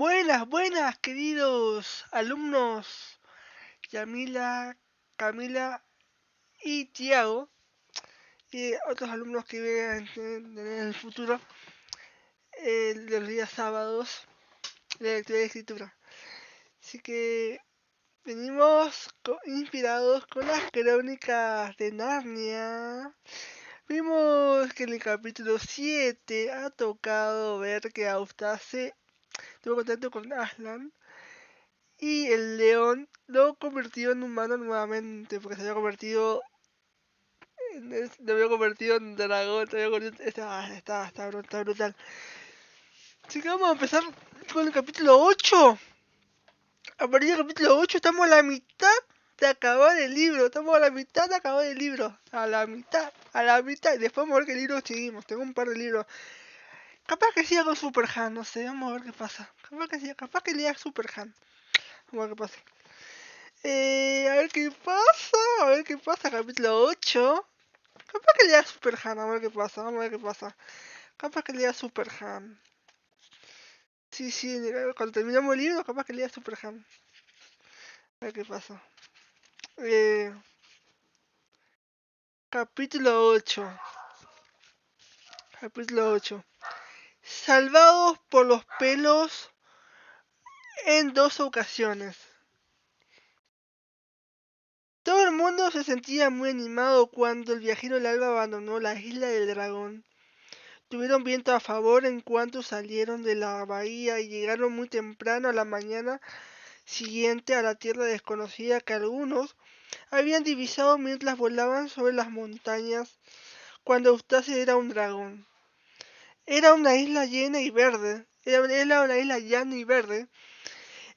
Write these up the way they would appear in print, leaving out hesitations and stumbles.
Buenas, buenas, queridos alumnos Yamila, Camila y Tiago, y otros alumnos que vengan en el futuro, de los días sábados de lectura y escritura. Así que venimos inspirados con las crónicas de Narnia. Vimos que en el capítulo 7 ha tocado ver que Austace estuvo contacto con Aslan y el león lo convirtió en humano nuevamente, porque se había convertido lo había convertido en dragón, se había convertido, está brutal. Así que vamos a empezar con el capítulo 8. A partir del capítulo 8 estamos a la mitad de acabar el libro, estamos a la mitad de acabar el libro, a la mitad, y después vamos a ver qué libro seguimos, tengo un par de libros. Capaz que siga con Superhan, no sé, vamos a ver qué pasa. Capaz que lea Superhan. Vamos a ver qué pasa. A ver qué pasa, capítulo 8. Capaz que lea Superhan, a ver qué pasa, vamos a ver qué pasa. Capaz que lea Superhan. Sí, cuando terminamos el libro, capaz que lea Superhan. A ver qué pasa. Eh, capítulo 8. Capítulo 8. Salvados por los pelos en 2 ocasiones. Todo el mundo se sentía muy animado cuando el viajero del alba abandonó la isla del dragón. Tuvieron viento a favor en cuanto salieron de la bahía y llegaron muy temprano a la mañana siguiente a la tierra desconocida que algunos habían divisado mientras volaban sobre las montañas cuando Eustace era un dragón. Era una isla llena y verde, era una isla llana y verde,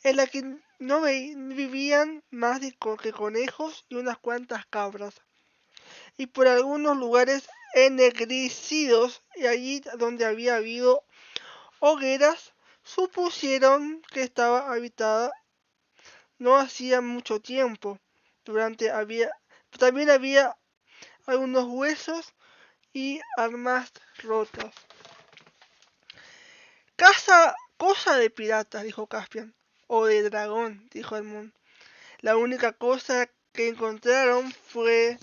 en la que no vivían más que conejos y unas cuantas cabras, y por algunos lugares ennegrecidos, y allí donde había habido hogueras, supusieron que estaba habitada no hacía mucho tiempo. También había algunos huesos y armas rotas. Cosa de piratas, dijo Caspian. O de dragón, dijo Edmund. La única cosa que encontraron fue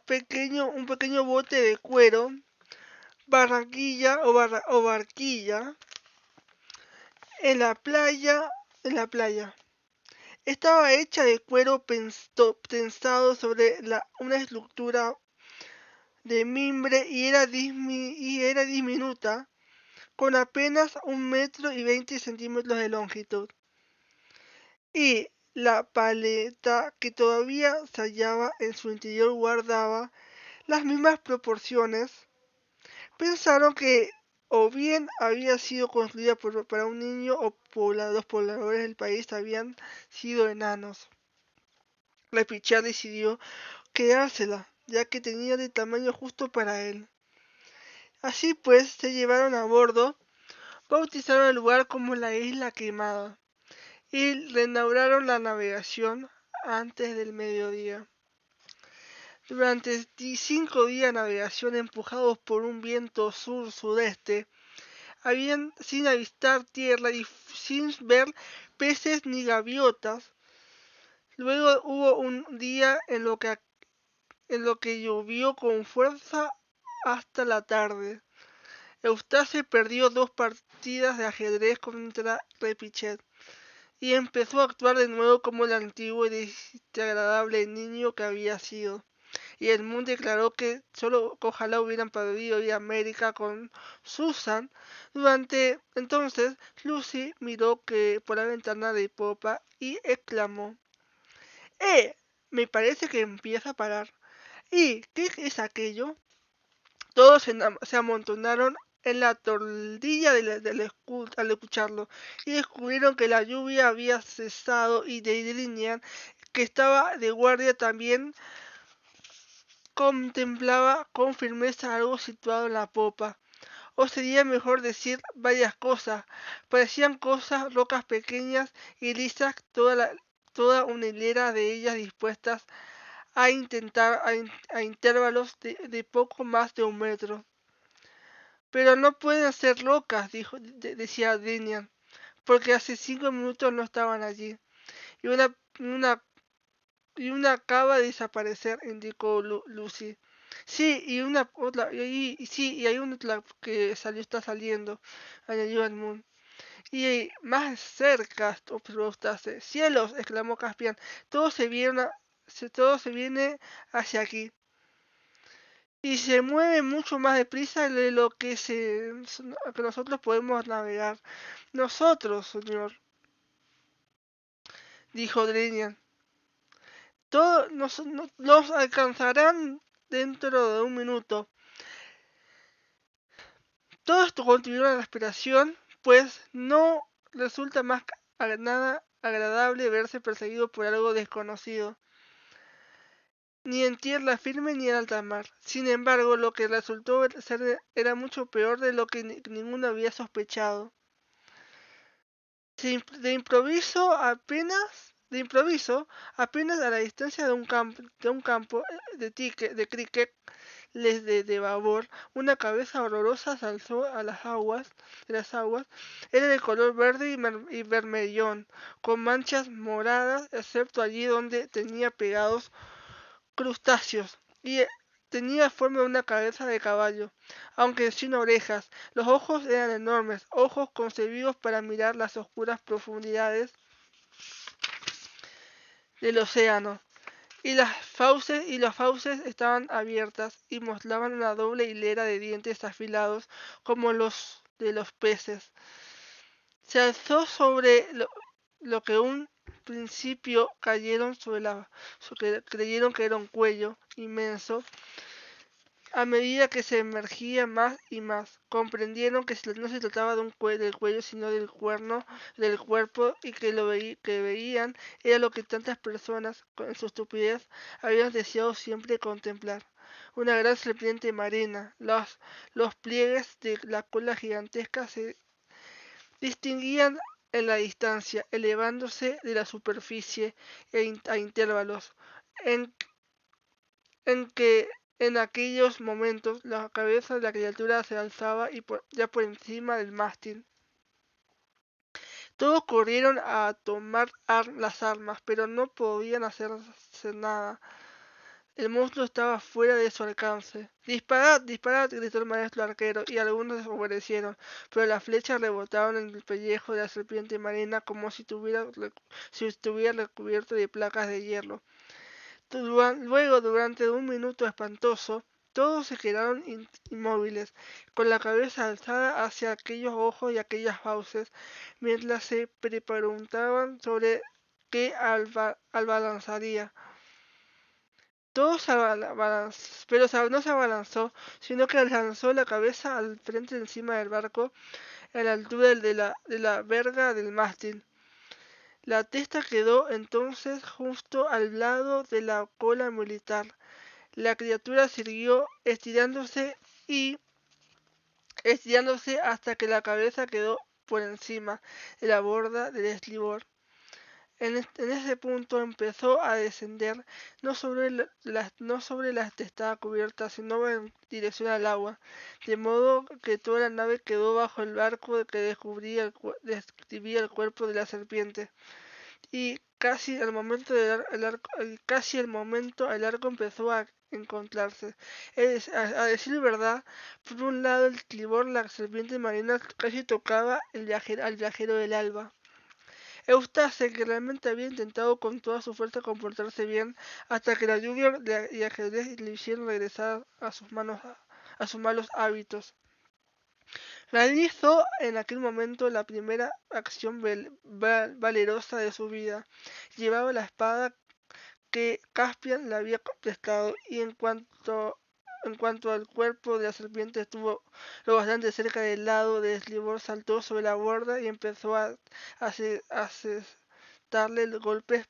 un pequeño bote de cuero, barquilla, en la playa. Estaba hecha de cuero tensado sobre una estructura de mimbre y era diminuta, con apenas 1,20 m de longitud. Y la paleta que todavía se hallaba en su interior guardaba las mismas proporciones. Pensaron que o bien había sido construida para un niño o los pobladores del país habían sido enanos. Lepichard decidió quedársela, ya que tenía de tamaño justo para él. Así pues, se llevaron a bordo, bautizaron el lugar como la Isla Quemada y reanudaron la navegación antes del mediodía. Durante 5 días de navegación empujados por un viento sur-sudeste, habían sin avistar tierra y sin ver peces ni gaviotas. Luego hubo un día en lo que llovió con fuerza hasta la tarde. Eustace perdió 2 partidas de ajedrez contra Repichet y empezó a actuar de nuevo como el antiguo y desagradable niño que había sido. Y Edmund declaró que ojalá hubieran podido ir a América con Susan. Durante entonces, Lucy miró por la ventana de popa y exclamó: Me parece que empieza a parar. ¿Y qué es aquello? Todos se amontonaron en la toldilla al escucharlo, y descubrieron que la lluvia había cesado y Delinean, que estaba de guardia también, contemplaba con firmeza algo situado en la popa. O sería mejor decir varias cosas. Parecían rocas pequeñas y lisas, toda una hilera de ellas dispuestas a intervalos de poco más de 1 metro. Pero no pueden ser rocas, decía Dinian, porque hace 5 minutos no estaban allí. Y una acaba de desaparecer, indicó Lucy. Sí, y una otra, sí, y hay una otra que está saliendo, añadió Edmund. Y más cerca, observó Eustace. ¡Cielos! Exclamó Caspian. Todo se viene hacia aquí. Y se mueve mucho más deprisa de lo que nosotros podemos navegar. Nosotros, señor, dijo Drinian. Todos los alcanzarán dentro de un minuto. Todo esto contribuyó a la respiración, pues no resulta nada agradable verse perseguido por algo desconocido, ni en tierra firme ni en alta mar. Sin embargo, lo que resultó ser era mucho peor de lo que ninguno había sospechado. De improviso, apenas a la distancia de un campo de cricket, de babor, una cabeza horrorosa se alzó de las aguas. Era de color verde y vermellón, con manchas moradas, excepto allí donde tenía pegados crustáceos, y tenía forma de una cabeza de caballo, aunque sin orejas. Los ojos eran enormes, ojos concebidos para mirar las oscuras profundidades del océano. Y las fauces estaban abiertas y mostraban una doble hilera de dientes afilados como los de los peces. Se alzó sobre lo que un principio creyeron que era un cuello inmenso. A medida que se emergía más y más, comprendieron que no se trataba del cuello, sino del cuerpo, y que que veían era lo que tantas personas, en su estupidez, habían deseado siempre contemplar. Una gran serpiente marina. Los pliegues de la cola gigantesca se distinguían en la distancia, elevándose de la superficie a intervalos, en en que en aquellos momentos la cabeza de la criatura se alzaba ya por encima del mástil. Todos corrieron a tomar las armas, pero no podían hacerse nada. El monstruo estaba fuera de su alcance. ¡Disparad! ¡Disparad! Gritó el maestro arquero, y algunos desobedecieron, pero las flechas rebotaron en el pellejo de la serpiente marina como si estuviera recubierto de placas de hierro. Luego, durante un minuto espantoso, todos se quedaron inmóviles, con la cabeza alzada hacia aquellos ojos y aquellas fauces, mientras se preguntaban sobre qué albalanzaría. Pero no se abalanzó, sino que lanzó la cabeza al frente encima del barco, a la altura de la verga del mástil. La testa quedó entonces justo al lado de la cola militar. La criatura siguió estirándose hasta que la cabeza quedó por encima de la borda del estribor. En ese punto empezó a descender, no sobre la testada cubierta, sino en dirección al agua, de modo que toda la nave quedó bajo el barco que describía el cuerpo de la serpiente. Y casi al momento el arco empezó a encontrarse. A decir verdad, por un lado el estribor, la serpiente marina casi tocaba al viajero del alba. Eustace, que realmente había intentado con toda su fuerza comportarse bien, hasta que la lluvia y ajedrez le hicieron regresar a sus malos hábitos. Realizó en aquel momento la primera acción valerosa de su vida. Llevaba la espada que Caspian le había prestado, y en cuanto al cuerpo de la serpiente estuvo lo bastante cerca del lado del estribor, saltó sobre la borda y empezó a asestarle golpes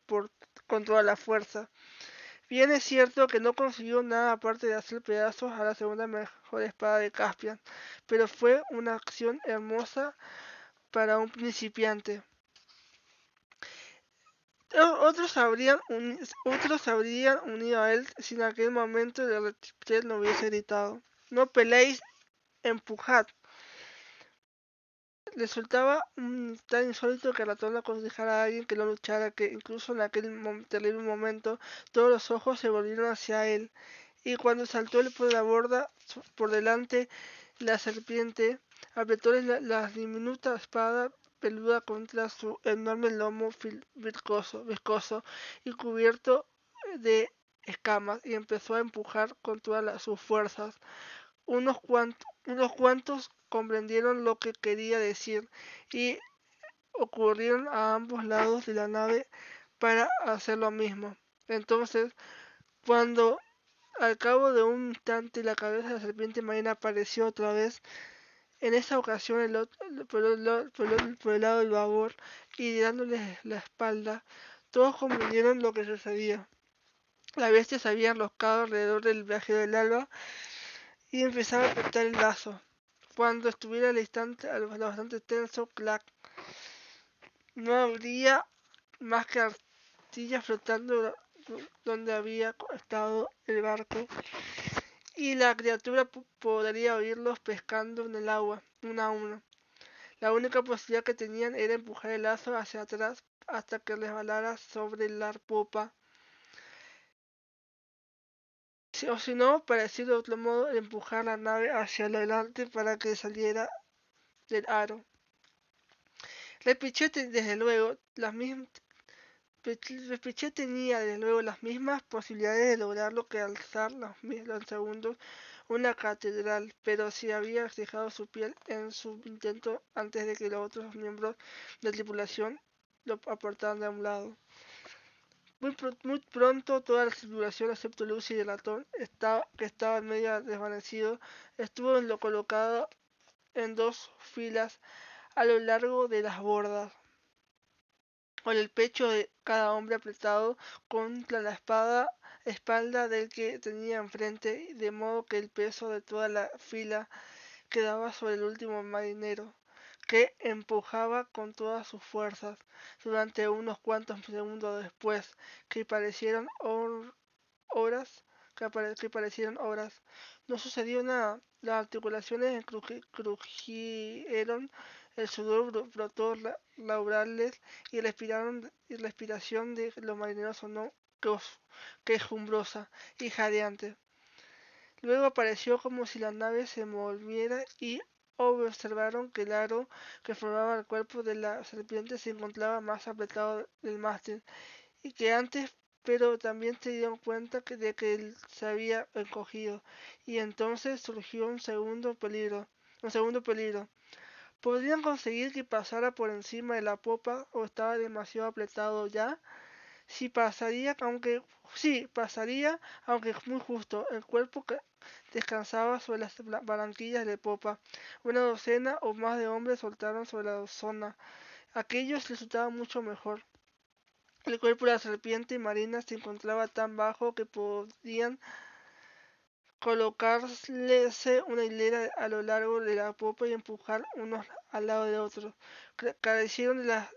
con toda la fuerza. Bien es cierto que no consiguió nada aparte de hacer pedazos a la segunda mejor espada de Caspian, pero fue una acción hermosa para un principiante. Otros habrían unido a él si en aquel momento el reptil no hubiese gritado: «¡No peleéis! ¡Empujad!». resultaba tan insólito que Ratón aconsejara a alguien que no luchara, que incluso en aquel terrible momento todos los ojos se volvieron hacia él, y cuando saltó él por la borda, por delante, la serpiente apretó la diminuta espada peluda contra su enorme lomo viscoso y cubierto de escamas, y empezó a empujar con todas sus fuerzas. Unos cuantos comprendieron lo que quería decir y ocurrieron a ambos lados de la nave para hacer lo mismo. Entonces, cuando al cabo de un instante la cabeza de la serpiente marina apareció otra vez, en esta ocasión por el lado del babor, y dándole la espalda, todos comprendieron lo que sucedía. La bestia se había enroscado alrededor del viajero del alba y empezaba a apretar el lazo. Cuando estuviera al instante, lo bastante tenso, clac, no habría más que arcillas flotando donde había estado el barco, y la criatura podría oírlos pescando en el agua, uno a uno. La única posibilidad que tenían era empujar el lazo hacia atrás hasta que resbalara sobre la popa, o si no, para decir de otro modo, empujar la nave hacia adelante para que saliera del aro. Repiché desde luego las mismas Repiché tenía desde luego las mismas posibilidades de lograrlo que alzar los segundos una catedral, pero si había dejado su piel en su intento antes de que los otros miembros de la tripulación lo apartaran de un lado. Muy pronto toda la tripulación, excepto Lucy y el ratón, que estaba medio desvanecido, estuvo colocado en dos filas a lo largo de las bordas, con el pecho de cada hombre apretado contra la espalda del que tenía enfrente, de modo que el peso de toda la fila quedaba sobre el último marinero, que empujaba con todas sus fuerzas. Durante unos cuantos segundos después, que parecieron horas, que parecieron horas, no sucedió nada. Las articulaciones crujieron, el sudor brotó laurales, y la respiración de los marineros sonó quejumbrosa y jadeante. Luego apareció como si la nave se moviera, y observaron que el aro que formaba el cuerpo de la serpiente se encontraba más apretado del mástil y que antes, pero también se dieron cuenta de que él se había encogido, y entonces surgió un segundo peligro. ¿Podrían conseguir que pasara por encima de la popa, o estaba demasiado apretado ya? Sí, pasaría, aunque muy justo. El cuerpo que descansaba sobre las barranquillas de popa. Una docena o más de hombres soltaron sobre la zona. Aquellos resultaba mucho mejor. El cuerpo de la serpiente marina se encontraba tan bajo que podían colocarse una hilera a lo largo de la popa y empujar unos al lado de otros. Carecieron de las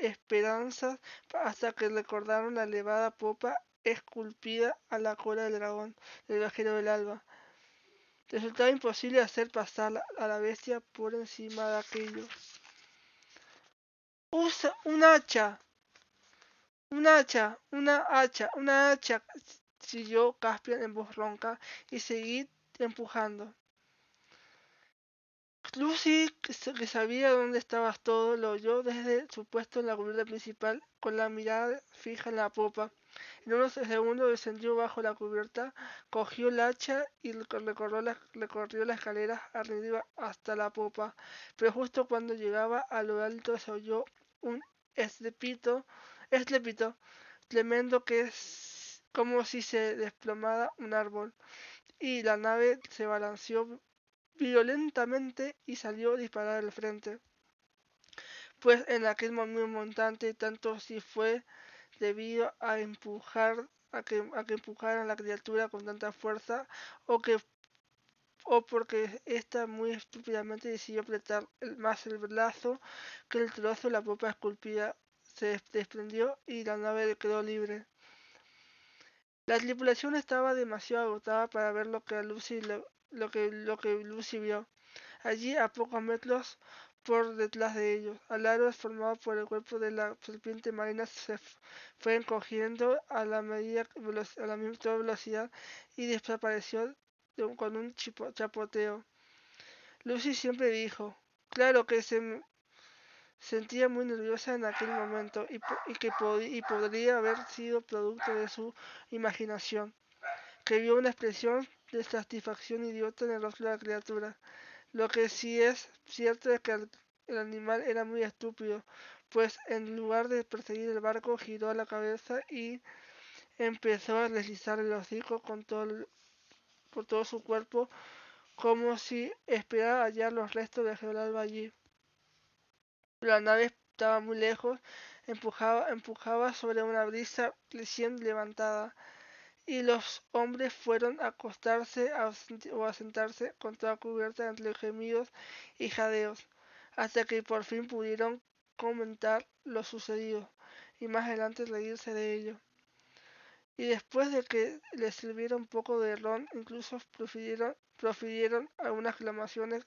esperanzas hasta que recordaron la elevada popa esculpida a la cola del dragón, del viajero del alba. Resultaba imposible hacer pasar a la bestia por encima de aquello. ¡Usa un hacha! ¡Una hacha! Siguió Caspian en voz ronca, y seguí empujando. Lucy, que sabía dónde estabas todo, lo oyó desde su puesto en la cubierta principal, con la mirada fija en la popa. En unos segundos descendió bajo la cubierta, cogió el hacha y recorrió la escalera arriba hasta la popa, pero justo cuando llegaba a lo alto se oyó un estrépito tremendo, que es como si se desplomara un árbol, y la nave se balanceó violentamente y salió disparada al frente. Pues en aquel mismo instante, tanto si fue debido a que empujaran la criatura con tanta fuerza, o porque ésta muy estúpidamente decidió apretar más el brazo, que el trozo de la popa esculpida se desprendió y la nave quedó libre. La tripulación estaba demasiado agotada para ver lo que Lucy vio. Allí, a pocos metros, por detrás de ellos. El aro formado por el cuerpo de la serpiente marina se fue encogiendo a la misma velocidad y desapareció con un chapoteo. Lucy siempre dijo, claro que se sentía muy nerviosa en aquel momento y podría haber sido producto de su imaginación, que vio una expresión de satisfacción idiota en el rostro de la criatura. Lo que sí es cierto es que el animal era muy estúpido, pues en lugar de perseguir el barco giró la cabeza y empezó a deslizar el hocico por todo su cuerpo, como si esperara hallar los restos de Geraldo allí. La nave estaba muy lejos, empujaba sobre una brisa recién levantada, y los hombres fueron a acostarse o a sentarse con toda cubierta entre gemidos y jadeos, hasta que por fin pudieron comentar lo sucedido, y más adelante reírse de ello. Y después de que les sirviera un poco de ron, incluso profirieron algunas exclamaciones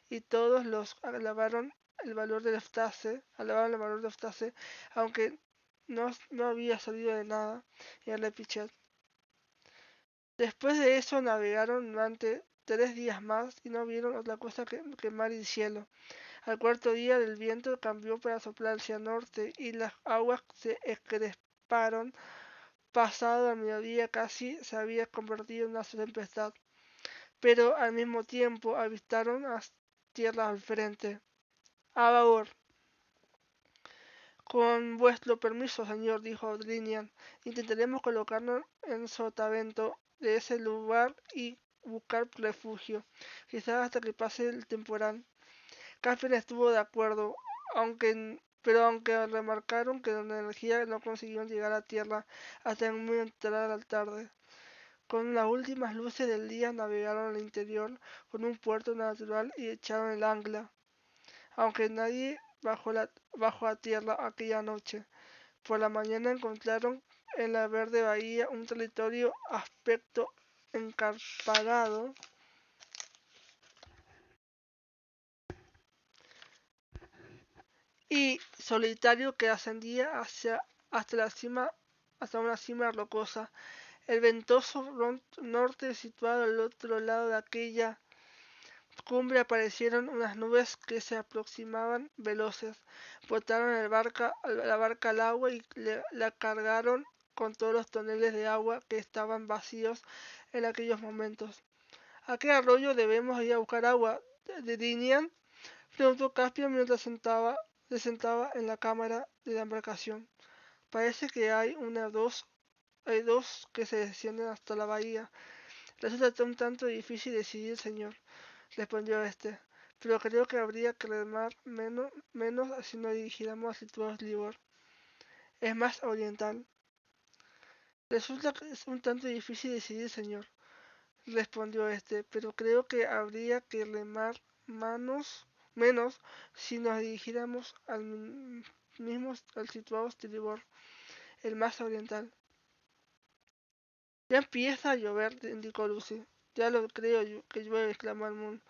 y todos los alabaron el valor de Eustace, aunque no había salido de nada en el Pichet. Después de eso navegaron durante 3 días más y no vieron otra cosa que mar y cielo. Al cuarto día el viento cambió para soplar hacia norte y las aguas se encresparon. Pasado al mediodía casi se había convertido en una tempestad, pero al mismo tiempo avistaron a tierra al frente. A babor. Con vuestro permiso, señor, dijo Drinian, intentaremos colocarnos en sotavento de ese lugar y buscar refugio, quizás hasta que pase el temporal. Caspian estuvo de acuerdo, pero aunque remarcaron que la energía no consiguieron llegar a tierra hasta muy entrada la tarde. Con las últimas luces del día navegaron al interior con un puerto natural y echaron el ancla, aunque nadie bajó a tierra aquella noche. Por la mañana encontraron en la verde bahía un territorio aspecto encarpadado y solitario que ascendía hasta una cima rocosa. El ventoso norte, situado al otro lado de aquella cumbre, aparecieron unas nubes que se aproximaban veloces. Botaron la barca al agua y la cargaron con todos los toneles de agua que estaban vacíos en aquellos momentos. ¿A qué arroyo debemos ir a buscar agua? ¿De Dinian? Preguntó Caspian mientras se sentaba en la cámara de la embarcación. Parece que hay dos que se descienden hasta la bahía. Resulta un tanto difícil decidir, señor, respondió este, pero creo que habría que remar menos si nos dirigiéramos a situados Libor. Es más oriental. Resulta que es un tanto difícil decidir, señor, respondió este, pero creo que habría que remar menos si nos dirigiéramos al situado Tribor, el más oriental. Ya empieza a llover, indicó Lucy. Ya lo creo que llueve, exclamó el Moon.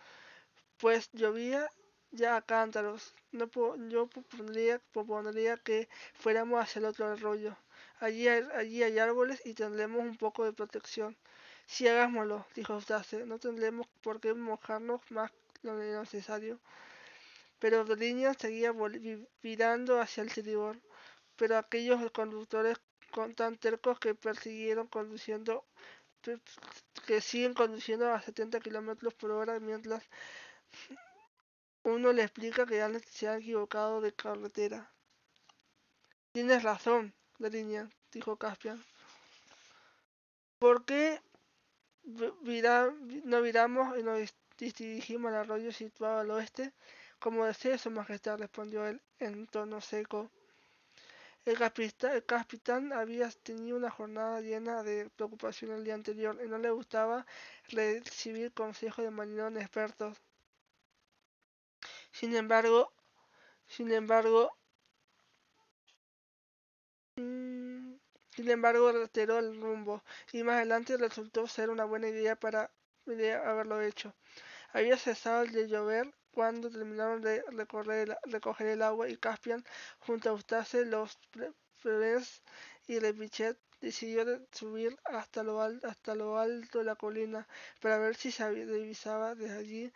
Pues llovía ya a cántaros. No yo propondría que fuéramos hacia el otro arroyo. Allí hay árboles y tendremos un poco de protección. Sí, hagámoslo, dijo Eustace. No tendremos por qué mojarnos más de lo necesario. Pero Dorian seguía virando hacia el tribor. Pero aquellos conductores tan tercos que siguen conduciendo a 70 kilómetros por hora mientras uno le explica que se han equivocado de carretera. Tienes razón, Dorian, dijo Caspian. ¿Por qué no viramos y nos dirigimos al arroyo situado al oeste? Como desee su majestad, respondió él en tono seco. El capitán había tenido una jornada llena de preocupación el día anterior y no le gustaba recibir consejos de marineros inexpertos. Sin embargo, sin embargo, reiteró el rumbo, y más adelante resultó ser una buena idea haberlo hecho. Había cesado de llover cuando terminaron de recoger el agua y Caspian, junto a Eustace, los Preves y Repichet, decidió subir hasta lo alto de la colina para ver si se divisaba desde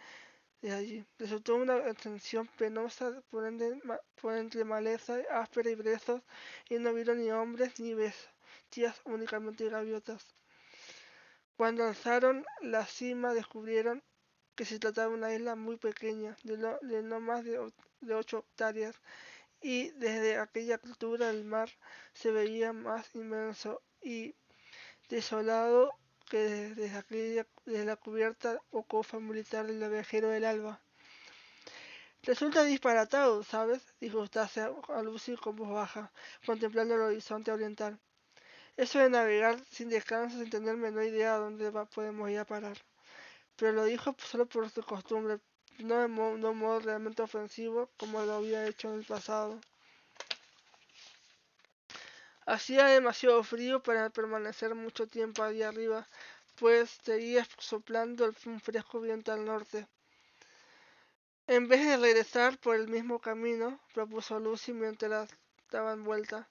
allí. Resultó una ascensión penosa por entre maleza áspera y brezos, y no vieron ni hombres ni bestias, únicamente gaviotas. Cuando alzaron la cima descubrieron que se trataba de una isla muy pequeña, de no más de 8 hectáreas, y desde aquella altura el mar se veía más inmenso y desolado que desde la cubierta o cofa militar del viajero del alba. Resulta disparatado, ¿sabes?, dijo Eustace a Lucy con voz baja, contemplando el horizonte oriental. Eso de navegar sin descanso, sin tener menor idea a dónde podemos ir a parar. Pero lo dijo solo por su costumbre, no de un modo realmente ofensivo como lo había hecho en el pasado. Hacía demasiado frío para permanecer mucho tiempo allí arriba, pues seguía soplando un fresco viento al norte. En vez de regresar por el mismo camino, propuso Lucy mientras daban vuelta,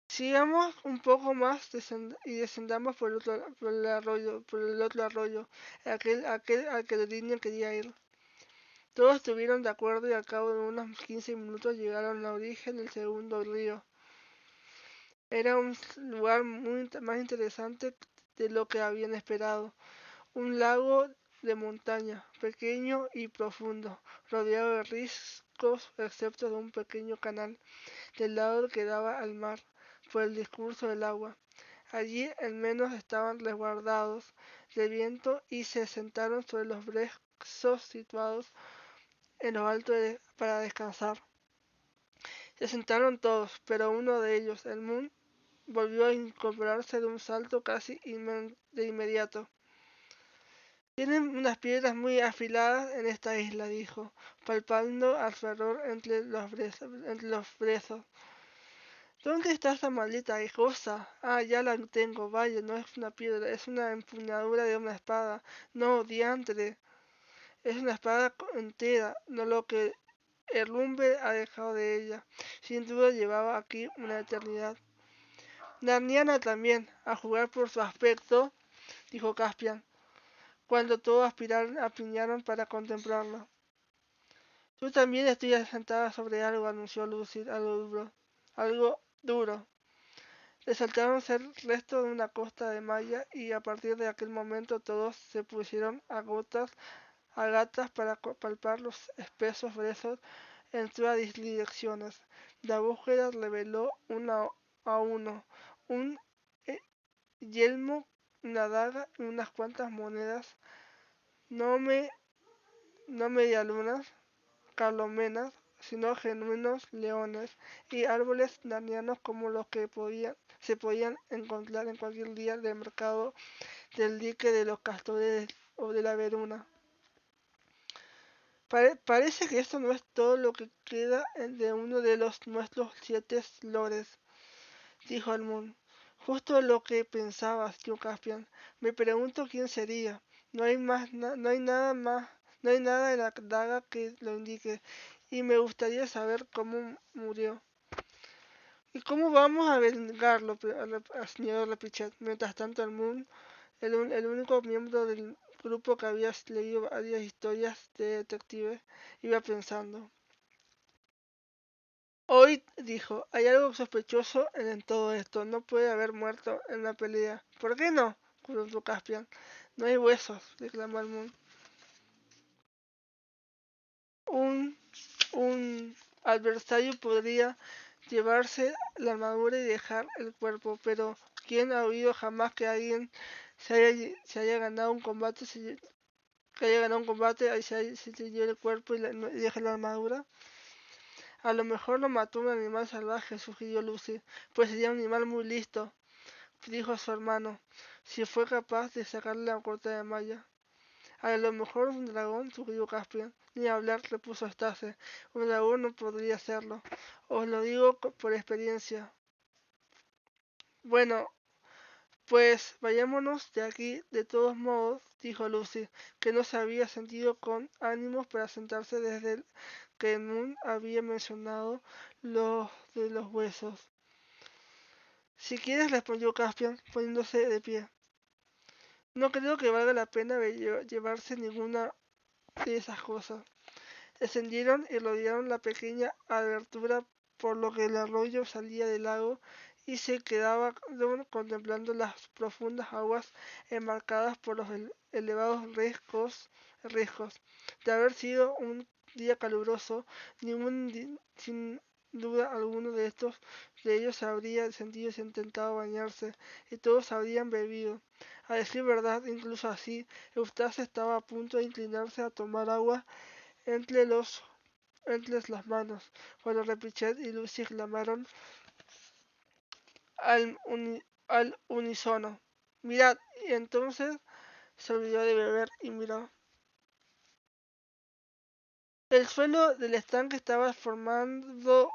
sigamos un poco más y descendamos por el otro arroyo, aquel al que el niño quería ir. Todos estuvieron de acuerdo y al cabo de unos 15 minutos llegaron al origen del segundo río. Era un lugar más interesante de lo que habían esperado. Un lago de montaña, pequeño y profundo, rodeado de riscos, excepto de un pequeño canal del lado que daba al mar, por el discurso del agua. Allí al menos estaban resguardados del viento y se sentaron sobre los brezos situados en lo alto para descansar. Se sentaron todos, pero uno de ellos, el Moon, volvió a incorporarse de un salto casi de inmediato. Tienen unas piedras muy afiladas en esta isla, dijo, palpando alrededor entre los brezos. ¿Dónde está esa maldita cosa? Ah, ya la tengo, vaya, no es una piedra, es una empuñadura de una espada. No, diantre, es una espada entera, no lo que el lumbre ha dejado de ella. Sin duda llevaba aquí una eternidad. Narniana también, a jugar por su aspecto, dijo Caspian, cuando todos apiñaron para contemplarlo. Yo también estoy sentada sobre algo, anunció Lucy, algo duro. Resaltaron ser resto de una costa de malla y a partir de aquel momento todos se pusieron a gatas para palpar los espesos brezos en todas direcciones. La búsqueda reveló uno a uno un yelmo, una daga y unas cuantas monedas, no medialunas, carlomenas, sino genuinos leones y árboles narnianos como los que se podían encontrar en cualquier día del mercado del dique de los castores o de la Veruna. Parece que esto no es todo lo que queda de uno de nuestros 7 lores, dijo el Moon. Justo lo que pensabas, tío Caspian. Me pregunto quién sería. No hay nada en la daga que lo indique, y me gustaría saber cómo murió. ¿Y cómo vamos a vengarlo? Señor Repichet. Mientras tanto, el Moon, el único miembro del grupo que había leído varias historias de detectives, iba pensando. Hoy dijo, hay algo sospechoso en todo esto. No puede haber muerto en la pelea. ¿Por qué no?, preguntó Caspian. No hay huesos, declamó el Moon. Un adversario podría llevarse la armadura y dejar el cuerpo, pero ¿quién ha oído jamás que alguien se haya ganado un combate, y se lleve el cuerpo y deje la armadura? A lo mejor lo mató un animal salvaje, sugirió Lucy, pues sería un animal muy listo, dijo su hermano, si fue capaz de sacarle la corta de malla. A lo mejor un dragón, sugirió Caspian. Ni hablar, repuso Eustace. Un dragón no podría hacerlo. Os lo digo por experiencia. Bueno, Pues vayámonos de aquí de todos modos, dijo Lucy, que no se había sentido con ánimos para sentarse desde que Moon había mencionado lo de los huesos. Si quieres, respondió Caspian, poniéndose de pie. No creo que valga la pena llevarse ninguna de esas cosas. Descendieron y rodearon la pequeña abertura por lo que el arroyo salía del lago y se quedaba contemplando las profundas aguas enmarcadas por los elevados riscos. De haber sido un día caluroso, sin duda alguno de ellos se habría sentido intentado bañarse, y todos habrían bebido. A decir verdad, incluso así, Eustace estaba a punto de inclinarse a tomar agua entre las manos, cuando Repichet y Lucy exclamaron al, al unísono: «¡Mirad!». Y entonces se olvidó de beber y miró. El suelo del estanque estaba formado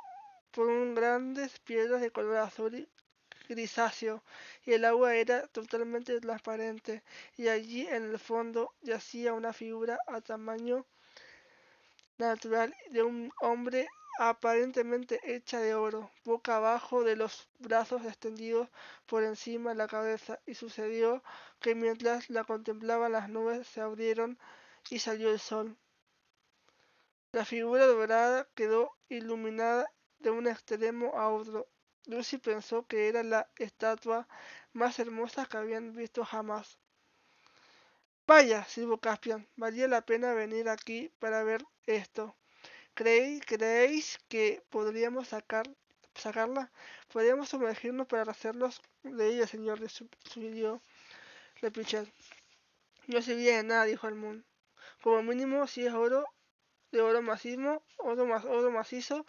por grandes piedras de color azul grisáceo, y el agua era totalmente transparente, y allí en el fondo yacía una figura a tamaño natural de un hombre aparentemente hecha de oro, boca abajo, de los brazos extendidos por encima de la cabeza, y sucedió que mientras la contemplaban las nubes se abrieron y salió el sol. La figura dorada quedó iluminada de un extremo a otro. Lucy pensó que era la estatua más hermosa que habían visto jamás. «Vaya», silbó Caspian, «valía la pena venir aquí para ver esto». ¿Creéis que podríamos sacarla? Podríamos sumergirnos para hacernos de ella, señor», sugirió Repichet. «No serviría de nada», dijo el Moon. «Como mínimo, si es oro, de oro macizo,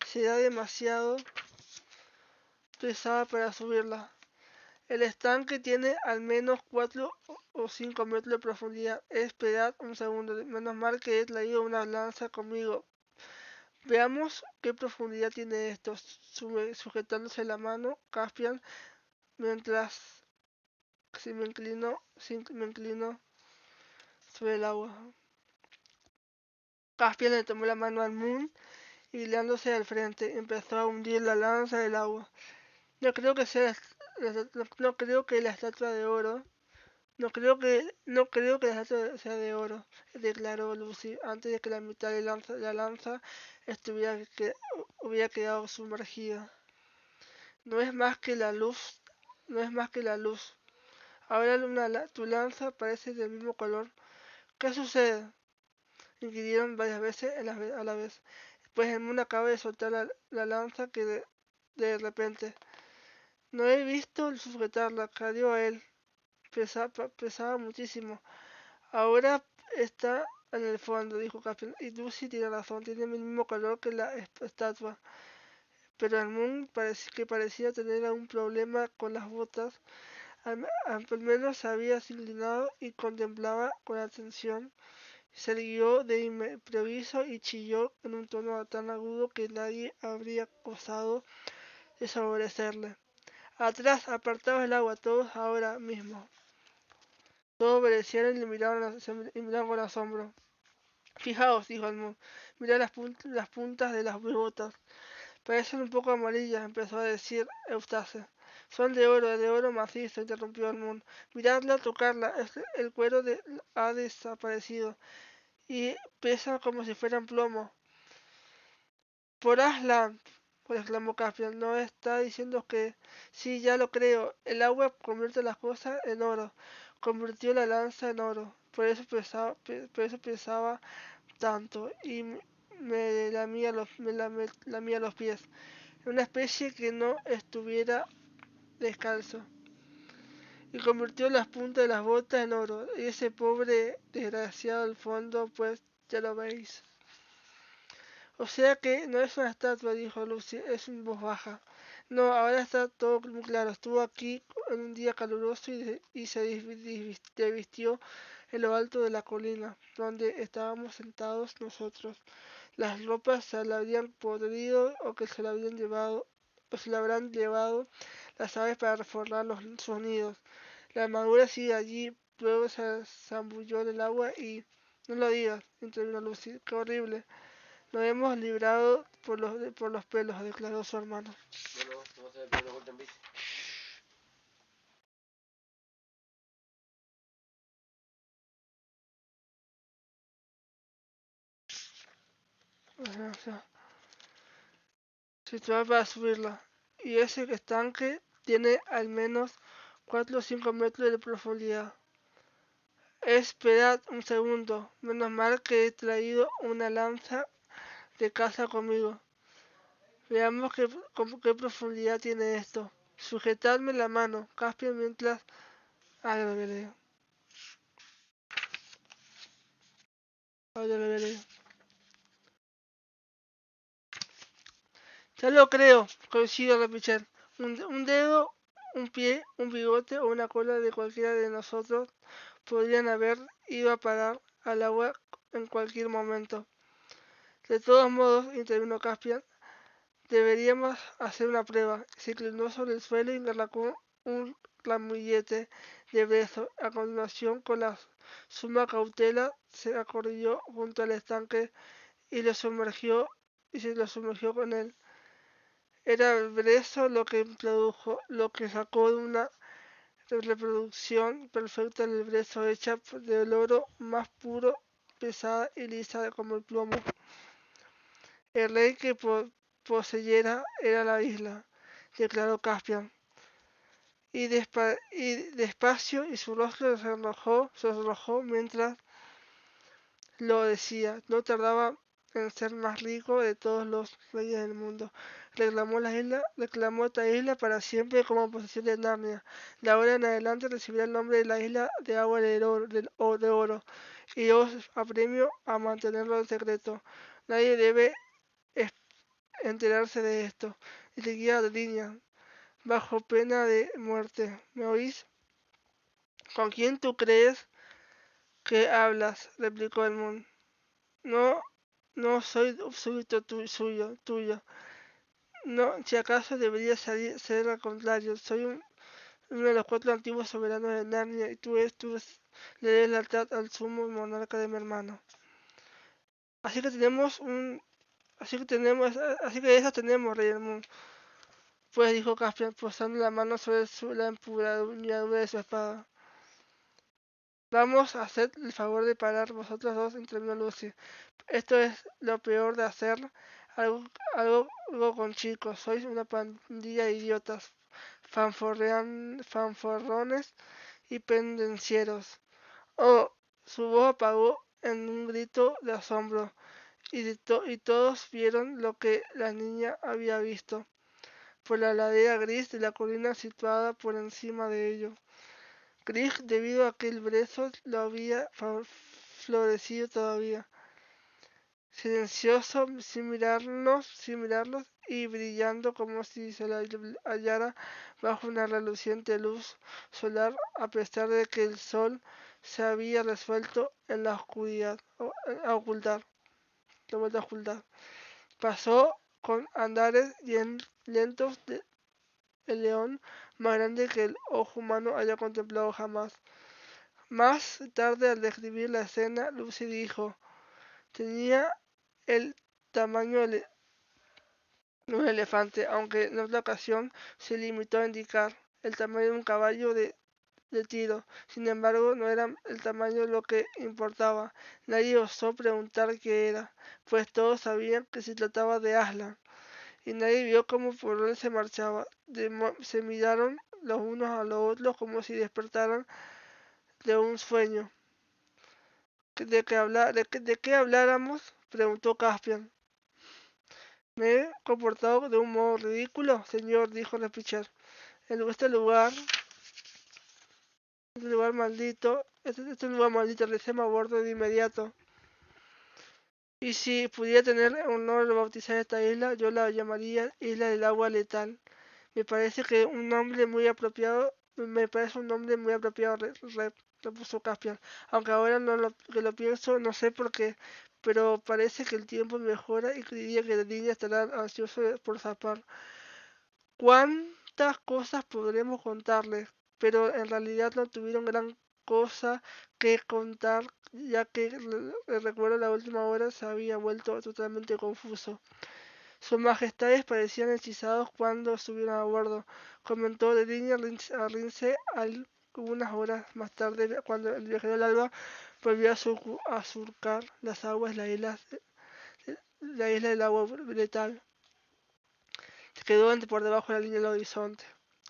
será demasiado pesada para subirla. El estanque tiene al menos 4 o 5 metros de profundidad. Esperad un segundo, menos mal que he traído una lanza conmigo. Veamos qué profundidad tiene esto», sujetándose la mano Caspian mientras me inclino sobre el agua. Caspian le tomó la mano al Moon y guiándose al frente, empezó a hundir la lanza del agua. No creo que sea no creo que la estatua de oro. No creo que la estatua sea de oro, declaró Lucy, antes de que la mitad de la lanza hubiera quedado sumergida. No es más que la luz, no es más que la luz. Ahora tu lanza parece del mismo color. ¿Qué sucede?, inquirieron varias veces a la vez. Pues el Moon acaba de soltar la lanza que de repente. No he visto sujetarla, cayó a él. Pesaba muchísimo. Ahora está en el fondo, dijo Caspian. Y Lucy tiene razón, tiene el mismo color que la estatua. Pero el Moon parecía tener algún problema con las botas. Al menos se había inclinado y contemplaba con atención. Se irguió de improviso y chilló en un tono tan agudo que nadie habría osado desobedecerle. «Atrás, apartaos del agua, todos ahora mismo». Todos obedecieron y miraron con asombro. «Fijaos», dijo el Moon, «mirad las puntas de las botas. Parecen un poco amarillas», empezó a decir Eustace. «Son de oro macizo», interrumpió el Moon. «Miradla, tocarla, el cuero ha desaparecido y pesa como si fueran plomo». «Por Aslan», exclamó Caspian, «¿no está diciendo que...?» «Sí, ya lo creo. El agua convierte las cosas en oro. Convirtió la lanza en oro. Por eso pesaba tanto, y me lamía los pies. Una especie que no estuviera descalzo. Y convirtió las puntas de las botas en oro. Y ese pobre desgraciado al fondo, pues ya lo veis». «O sea que no es una estatua», dijo Lucy, «es en voz baja». «No, ahora está todo muy claro. Estuvo aquí en un día caluroso y se desvistió en lo alto de la colina, donde estábamos sentados nosotros. Las ropas se le habrían podrido o se la habrán llevado las aves para reforzar sus nidos. La armadura sigue allí, luego se zambulló en el agua y... No lo digas, intervino Lucy, qué horrible. Nos hemos librado por los pelos, declaró su hermano. Bueno, vamos a dar una vuelta en bici. O sea, situada para subirla. Y ese estanque tiene al menos 4 o 5 metros de profundidad. Esperad un segundo, menos mal que he traído una lanza de caza conmigo. Veamos qué profundidad tiene esto. Sujetadme la mano, Caspian, mientras... ya lo veré. Ya lo veré. Ya lo creo, coincido Rapichel. Un dedo, un pie, un bigote o una cola de cualquiera de nosotros podrían haber ido a parar al agua en cualquier momento. De todos modos, intervino Caspian, deberíamos hacer una prueba. Se inclinó sobre el suelo y arrancó un ramillete de brezo. A continuación, con la suma cautela, se acorrilló junto al estanque y se lo sumergió con él. Era el brezo lo que sacó de una reproducción perfecta del brezo hecha del oro más puro, pesada y lisa como el plomo. El rey que poseyera era la isla, declaró Caspian. Y despacio y su rostro se sonrojó mientras lo decía. No tardaba en ser más rico de todos los reyes del mundo. Reclamó esta isla para siempre como posesión de Narnia. De ahora en adelante recibirá el nombre de la isla de agua de oro, y os apremio a mantenerlo en secreto. Nadie debe enterarse de esto. Y seguía la línea, bajo pena de muerte. ¿Me oís? ¿Con quién tú crees que hablas? Replicó el Moon. No, no soy súbdito tuyo. No, si acaso debería ser al contrario. Soy uno de los 4 antiguos soberanos de Narnia y le des lealtad al sumo monarca de mi hermano. Así que eso tenemos, Rey del Moon. Pues dijo Caspian, posando la mano sobre la empuñadura de su espada. Vamos a hacer el favor de parar vosotros dos, intervino Lucy. Esto es lo peor de hacer algo, algo con chicos. Sois una pandilla de idiotas, fanforrones y pendencieros. Oh, su voz apagó en un grito de asombro, y todos vieron lo que la niña había visto, por la ladera gris de la colina situada por encima de ellos. Gris debido a que el brezo lo había florecido todavía. Silencioso, sin mirarlos, y brillando como si se la hallara bajo una reluciente luz solar, a pesar de que el sol se había resuelto en la oscuridad, a ocultar, de vuelta a ocultar. Pasó con andares lentos el león más grande que el ojo humano haya contemplado jamás. Más tarde, al describir la escena, Lucy dijo, tenía el tamaño de un elefante, aunque en otra ocasión se limitó a indicar el tamaño de un caballo de tiro. Sin embargo, no era el tamaño lo que importaba. Nadie osó preguntar qué era, pues todos sabían que se trataba de Aslan, y nadie vio cómo por él se marchaba. Se miraron los unos a los otros como si despertaran de un sueño. ¿De qué habláramos? Preguntó Caspian. ¿Me he comportado de un modo ridículo, señor? Dijo Repicher. En este lugar maldito, recé a bordo de inmediato. Y si pudiera tener el honor de bautizar esta isla, yo la llamaría Isla del Agua Letal. Me parece un nombre muy apropiado, repuso Caspian. Aunque ahora que lo pienso, no sé por qué, pero parece que el tiempo mejora y creería que la niña estará ansiosa por zapar. ¿Cuán cuántas cosas podremos contarles, pero en realidad no tuvieron gran cosa que contar, ya que el recuerdo de la última hora se había vuelto totalmente confuso. Sus majestades parecían hechizados cuando subieron a bordo, comentó de línea a Lince algunas horas más tarde, cuando el viajero del alba volvió a surcar las aguas de la isla del agua letal. Se quedó por debajo de la línea del horizonte,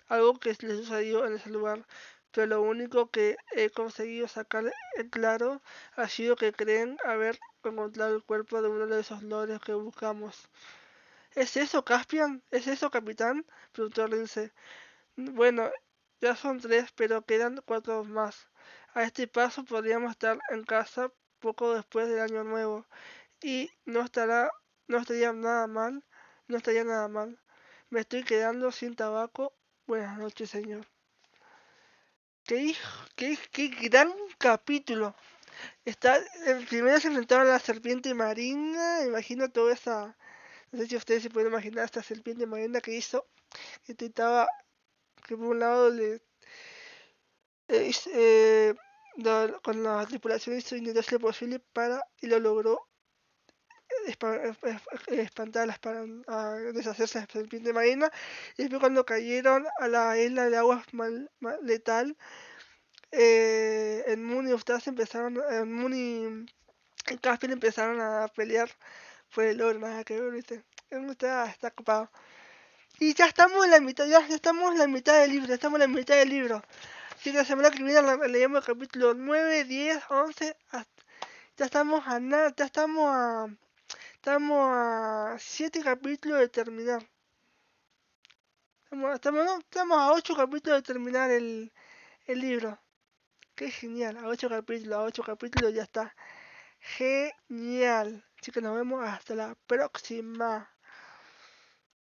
algo que le sucedió en ese lugar, pero lo único que he conseguido sacar en claro ha sido que creen haber encontrado el cuerpo de uno de esos lores que buscamos. ¿Es eso, Caspian? ¿Es eso, capitán? Preguntó Lince. Bueno, ya son 3, pero quedan 4 más. A este paso podríamos estar en casa poco después del año nuevo, y no estaría nada mal, no estaría nada mal. Me estoy quedando sin tabaco. Buenas noches, señor. Qué gran capítulo. Primero se enfrentaron a la serpiente marina, imagino toda esa. No sé si ustedes se pueden imaginar esta serpiente marina que hizo, que intentaba, que por un lado con la tripulación hizo intentó hacer lo posible y lo logró espantar a deshacerse de la serpiente marina, y después cuando cayeron a la isla de agua letal, en Moon y Eustace empezaron, en Moon y Caspian empezaron a pelear por el oro, nada que ver, ¿viste? Está ocupado. Y ya estamos en la mitad, ya estamos en la mitad del libro, estamos en la mitad del libro. Así que la semana que viene leemos el capítulo 9, 10, 11, ya estamos a nada, estamos a 7 capítulos de terminar. Estamos a 8 capítulos de terminar el libro. Qué genial, a 8 capítulos ya está. Genial. Así que nos vemos hasta la próxima.